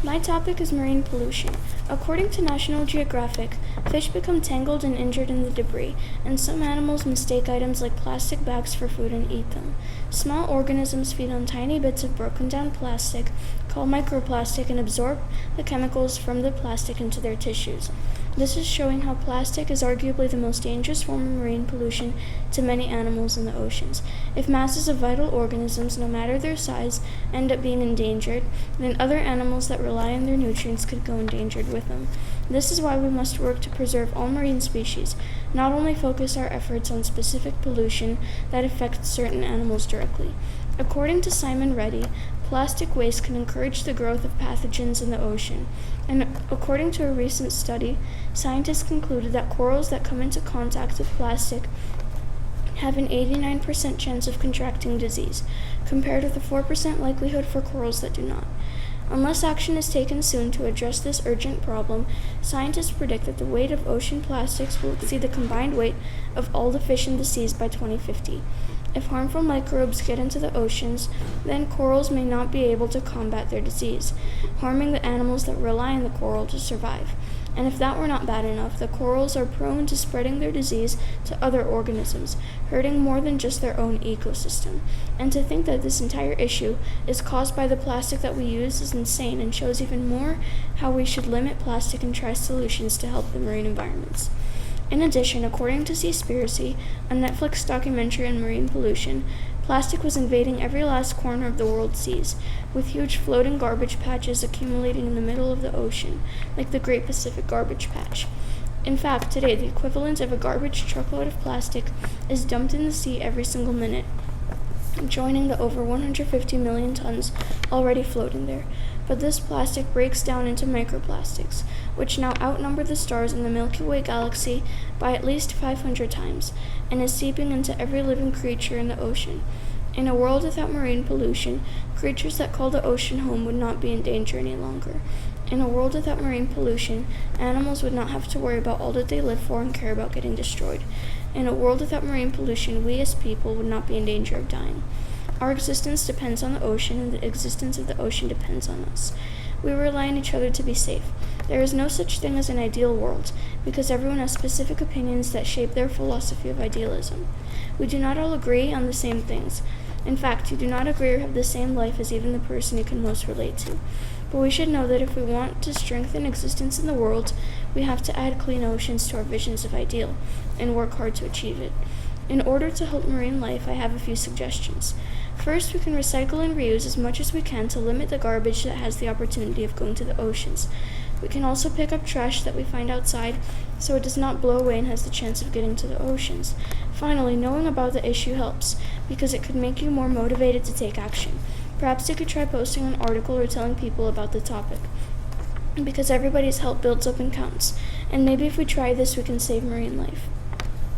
My topic is marine pollution. According to National Geographic, fish become tangled and injured in the debris, and some animals mistake items like plastic bags for food and eat them. Small organisms feed on tiny bits of broken down plastic, called microplastic, and absorb the chemicals from the plastic into their tissues. This is showing how plastic is arguably the most dangerous form of marine pollution to many animals in the oceans. If masses of vital organisms, no matter their size, end up being endangered, then other animals that rely on their nutrients could go endangered with them. This is why we must work to preserve all marine species, not only focus our efforts on specific pollution that affects certain animals directly. According to Simon Reddy, plastic waste can encourage the growth of pathogens in the ocean. And according to a recent study, scientists concluded that corals that come into contact with plastic have an 89% chance of contracting disease, compared with a 4% likelihood for corals that do not. Unless action is taken soon to address this urgent problem, scientists predict that the weight of ocean plastics will exceed the combined weight of all the fish in the seas by 2050. If harmful microbes get into the oceans, then corals may not be able to combat their disease, harming the animals that rely on the coral to survive. And if that were not bad enough, the corals are prone to spreading their disease to other organisms, hurting more than just their own ecosystem. And to think that this entire issue is caused by the plastic that we use is insane and shows even more how we should limit plastic and try solutions to help the marine environments. In addition, according to Seaspiracy, a Netflix documentary on marine pollution, plastic was invading every last corner of the world's seas, with huge floating garbage patches accumulating in the middle of the ocean, like the Great Pacific Garbage Patch. In fact, today, the equivalent of a garbage truckload of plastic is dumped in the sea every single minute, joining the over 150 million tons already floating there. But this plastic breaks down into microplastics, which now outnumber the stars in the Milky Way galaxy by at least 500 times, and is seeping into every living creature in the ocean. In a world without marine pollution, creatures that call the ocean home would not be in danger any longer. In a world without marine pollution, animals would not have to worry about all that they live for and care about getting destroyed. In a world without marine pollution, we as people would not be in danger of dying. Our existence depends on the ocean, and the existence of the ocean depends on us. We rely on each other to be safe. There is no such thing as an ideal world, because everyone has specific opinions that shape their philosophy of idealism. We do not all agree on the same things. In fact, you do not agree or have the same life as even the person you can most relate to. But we should know that if we want to strengthen existence in the world, we have to add clean oceans to our visions of ideal, and work hard to achieve it. In order to help marine life, I have a few suggestions. First, we can recycle and reuse as much as we can to limit the garbage that has the opportunity of going to the oceans. We can also pick up trash that we find outside so it does not blow away and has the chance of getting to the oceans. Finally, knowing about the issue helps, because it could make you more motivated to take action. Perhaps you could try posting an article or telling people about the topic, because everybody's help builds up and counts. And maybe if we try this, we can save marine life.